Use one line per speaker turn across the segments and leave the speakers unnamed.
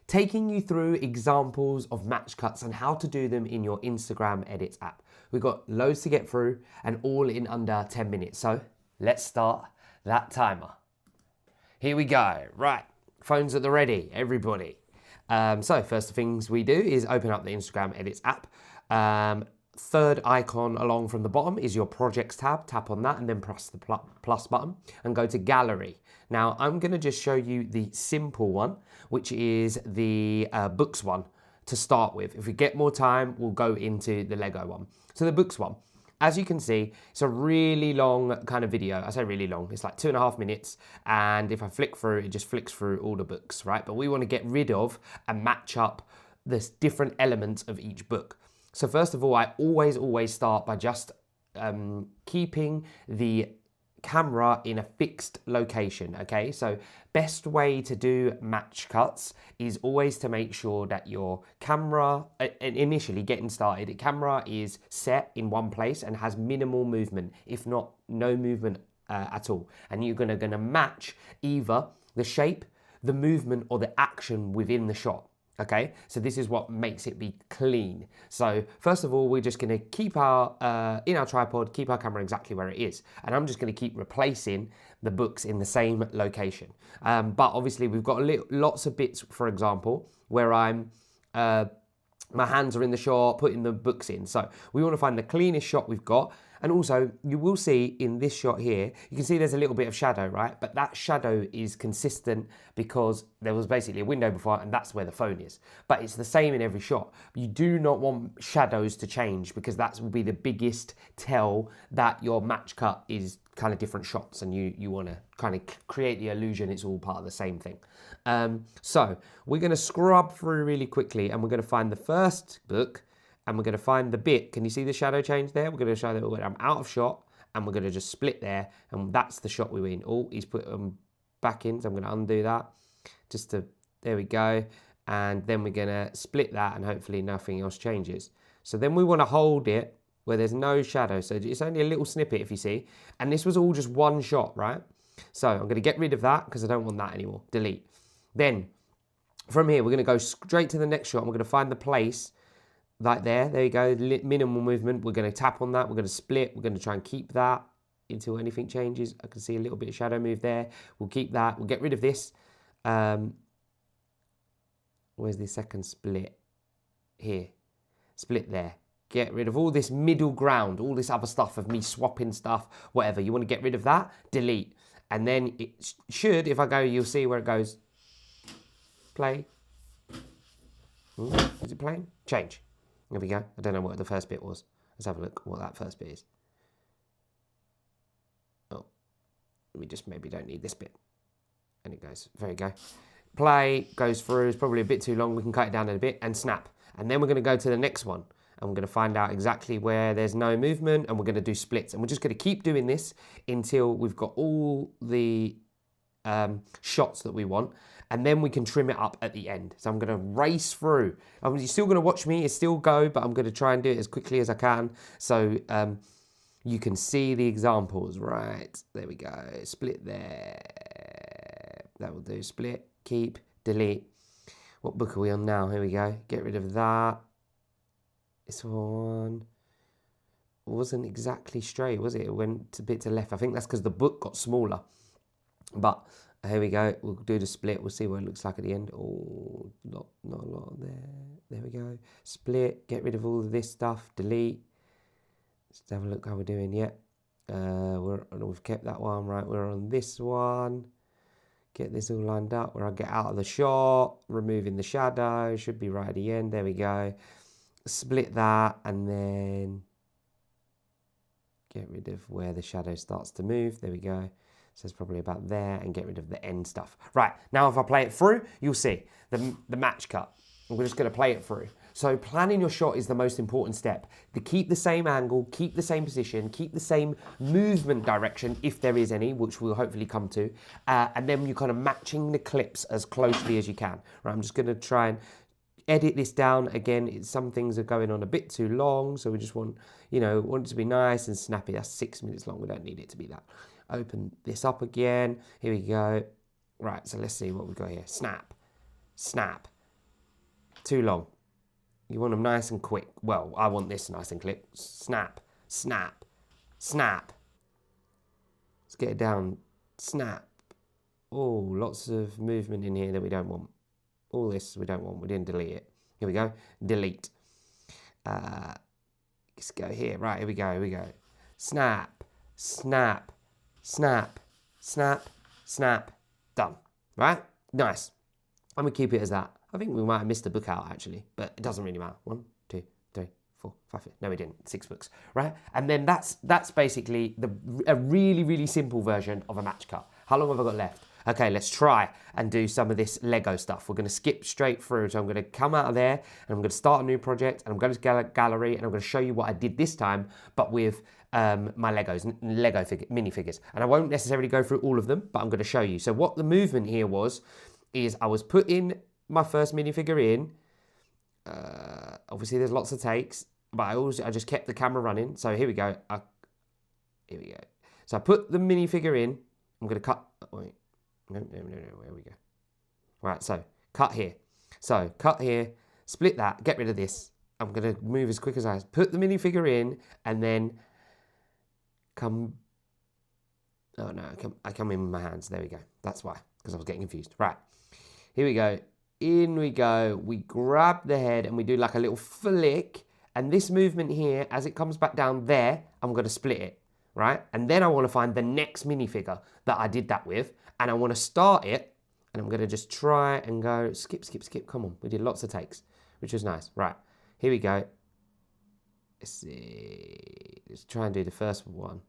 taking you through examples of match cuts and how to do them in your Instagram Edits app. We've got loads to get through and all in under 10 minutes. So let's start that timer. Here we go. Right, phones at the ready, everybody. So first things we do is open up the Instagram Edits app. Third icon along from the bottom is your projects tab. Tap on that and then press the plus button and go to gallery. Now I'm going to just show you the simple one, which is the books one to start with. If we get more time, we'll go into the Lego one. So the books one, as you can see, it's a really long kind of video. I say really long, it's like 2.5 minutes. And if I flick through, it just flicks through all the books, right? But we want to get rid of and match up the different elements of each book. So first of all, I always start by just keeping the camera in a fixed location, okay? So best way to do match cuts is always to make sure that your camera, initially getting started, the camera is set in one place and has minimal movement, if not no movement at all. And you're gonna match either the shape, the movement, or the action within the shot. Okay, so this is what makes it be clean. So first of all, we're just gonna keep our, in our tripod, keep our camera exactly where it is. And I'm just gonna keep replacing the books in the same location. But obviously we've got lots of bits, for example, where I'm, my hands are in the shot, putting the books in. So we wanna find the cleanest shot we've got. And also, you will see in this shot here, you can see there's a little bit of shadow, right? But that shadow is consistent because there was basically a window before and that's where the phone is. But it's the same in every shot. You do not want shadows to change because that will be the biggest tell that your match cut is kind of different shots and you want to kind of create the illusion it's all part of the same thing. So we're going to scrub through really quickly and we're going to find the first book. And we're going to find the bit. Can you see the shadow change there? We're going to show that I'm out of shot and we're going to just split there. And that's the shot we were in. Oh, he's put them back in. So I'm going to undo that. There we go. And then we're going to split that and hopefully nothing else changes. So then we want to hold it where there's no shadow. So it's only a little snippet if you see. And this was all just one shot, right? So I'm going to get rid of that because I don't want that anymore. Delete. Then from here, we're going to go straight to the next shot. And we're going to find the place. Like there you go, minimal movement. We're going to tap on that, we're going to split, we're going to try and keep that until anything changes. I can see a little bit of shadow move there. We'll keep that, we'll get rid of this. Where's the second split? Here, split there. Get rid of all this middle ground, all this other stuff of me swapping stuff, whatever. You want to get rid of that, delete. And then it should, if I go, you'll see where it goes. Play. Is it playing? Change. There we go. I don't know what the first bit was. Let's have a look what that first bit is. Oh, we just maybe don't need this bit. And it goes, there you go. Play, goes through, it's probably a bit too long. We can cut it down a bit and snap. And then we're going to go to the next one. And we're going to find out exactly where there's no movement and we're going to do splits. And we're just going to keep doing this until we've got all the shots that we want. And then we can trim it up at the end. So I'm going to race through. You're still going to watch me, it's still go, but I'm going to try and do it as quickly as I can. So you can see the examples, right? There we go, split there. That will do, split, keep, delete. What book are we on now? Here we go, get rid of that. This one wasn't exactly straight, was it? It went a bit to left. I think that's because the book got smaller. But here we go, we'll do the split, we'll see what it looks like at the end. Oh, not a lot there. There we go. Split, get rid of all of this stuff, delete. Let's have a look how we're doing yet. We've kept that one, right? We're on this one. Get this all lined up where I get out of the shot, removing the shadow, should be right at the end. There we go. Split that and then get rid of where the shadow starts to move. There we go. So it's probably about there and get rid of the end stuff. Right, now if I play it through, you'll see the match cut. We're just gonna play it through. So planning your shot is the most important step. To keep the same angle, keep the same position, keep the same movement direction, if there is any, which we'll hopefully come to. And then you're kind of matching the clips as closely as you can. Right, I'm just gonna try and edit this down. Again, some things are going on a bit too long, so we just want it to be nice and snappy. That's 6 minutes long, we don't need it to be that. Open this up again, here we go. Right, so let's see what we've got here. Snap, snap, too long. You want them nice and quick. Well, I want this nice and quick. Snap, snap, snap. Let's get it down. Snap. Oh, lots of movement in here that we don't want. All this we don't want. We didn't delete it. Here we go. Delete. Let's go here. Right, here we go. Here we go. Snap, snap, snap, snap, snap. Done. Right? Nice. I'm going to keep it as that. I think we might have missed a book out, actually, but it doesn't really matter. 1, 2, 3, 4, 5, 6. No, we didn't. 6 books, right? And then that's basically a really, really simple version of a match cut. How long have I got left? Okay, let's try and do some of this Lego stuff. We're going to skip straight through. So I'm going to come out of there and I'm going to start a new project and I'm going to gallery and I'm going to show you what I did this time, but with my Lego minifigures. And I won't necessarily go through all of them, but I'm going to show you. So what the movement here is I was putting my first minifigure in. Obviously, there's lots of takes, but I just kept the camera running. So here we go. Here we go. So I put the minifigure in. I'm going to cut. Wait. No. There we go. Right. So cut here. So cut here. Split that. Get rid of this. I'm going to move as quick as I put the minifigure in, and then come. Oh no! I come in with my hands. There we go. That's why, because I was getting confused. Right. Here we go. In we go. We grab the head and we do like a little flick. And this movement here, as it comes back down there, I'm going to split it, right? And then I want to find the next minifigure that I did that with. And I want to start it. And I'm going to just try and go skip. Come on. We did lots of takes, which was nice. Right. Here we go. Let's see. Let's try and do the first one.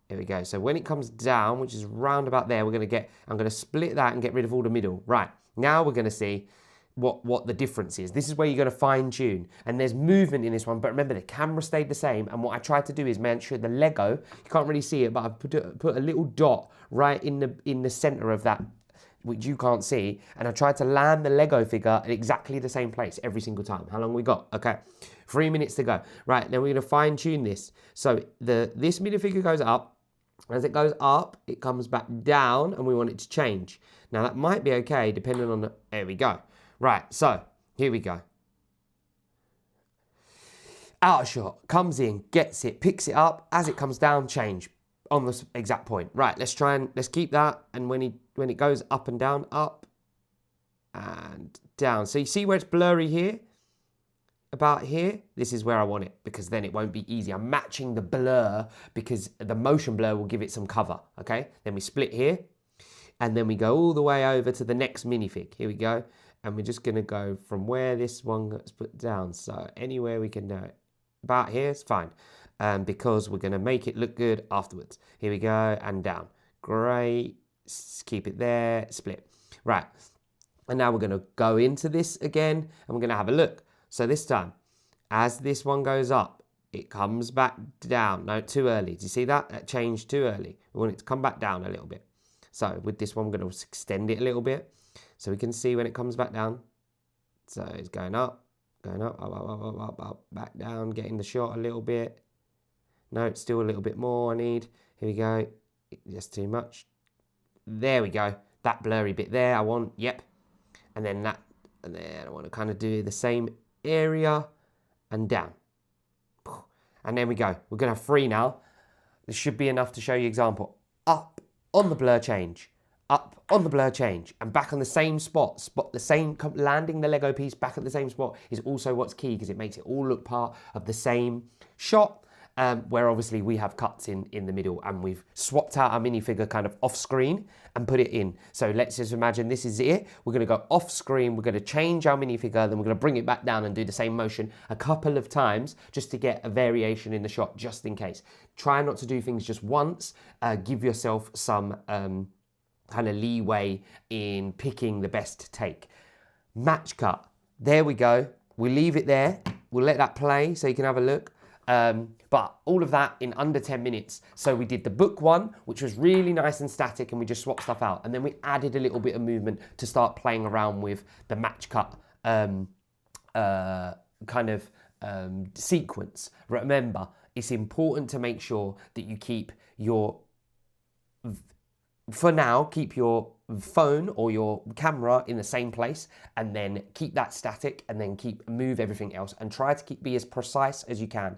Here we go. So when it comes down, which is round about there, I'm going to split that and get rid of all the middle. Right. Now we're going to see what the difference is. This is where you're going to fine tune. And there's movement in this one, but remember the camera stayed the same. And what I tried to do is make sure the Lego, you can't really see it, but I've put a little dot right in the center of that, which you can't see. And I tried to land the Lego figure at exactly the same place every single time. How long we got? Okay. 3 minutes to go. Right. Then we're going to fine tune this. So this minifigure goes up. As it goes up, it comes back down and we want it to change. Now that might be okay depending on there we go. Right, so here we go. Out shot, comes in, gets it, picks it up. As it comes down, change on the exact point. Right, let's keep that. And when it goes up and down, up and down. So you see where it's blurry here? About here, this is where I want it because then it won't be easy. I'm matching the blur because the motion blur will give it some cover, okay? Then we split here and then we go all the way over to the next minifig. Here we go. And we're just gonna go from where this one gets put down. So anywhere we can do it. About here is fine because we're gonna make it look good afterwards. Here we go and down. Great, keep it there, split. Right, and now we're gonna go into this again and we're gonna have a look. So this time, as this one goes up, it comes back down. No, too early. Do you see that? That changed too early. We want it to come back down a little bit. So with this one, we're going to extend it a little bit. So we can see when it comes back down. So it's going up, up, back down, getting the shot a little bit. No, it's still a little bit more I need. Here we go. Just too much. There we go. That blurry bit there I want. Yep. And then that. And then I want to kind of do the same area and down. And then we go. We're going to have 3 now. This should be enough to show you example. Up on the blur change. Up on the blur change. And back on the same spot. Landing the Lego piece back at the same spot is also what's key because it makes it all look part of the same shot. Where obviously we have cuts in the middle and we've swapped out our minifigure kind of off screen and put it in. So let's just imagine this is it. We're going to go off screen. We're going to change our minifigure. Then we're going to bring it back down and do the same motion a couple of times just to get a variation in the shot just in case. Try not to do things just once. Give yourself some kind of leeway in picking the best take. Match cut. There we go. We'll leave it there. We'll let that play so you can have a look. But all of that in under 10 minutes. So we did the book one, which was really nice and static, and we just swapped stuff out. And then we added a little bit of movement to start playing around with the match cut sequence. Remember, it's important to make sure that you keep your, for now, keep your phone or your camera in the same place, and then keep that static, and then move everything else, and try to be as precise as you can.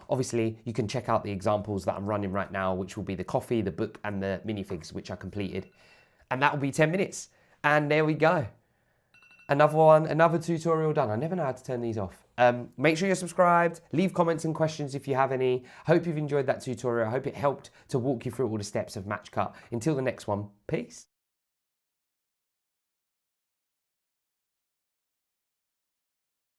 Obviously, you can check out the examples that I'm running right now, which will be the coffee, the book, and the minifigs, which I completed. And that will be 10 minutes. And there we go. Another tutorial done. I never know how to turn these off. Make sure you're subscribed. Leave comments and questions if you have any. Hope you've enjoyed that tutorial. I hope it helped to walk you through all the steps of Match Cut. Until the next one, peace.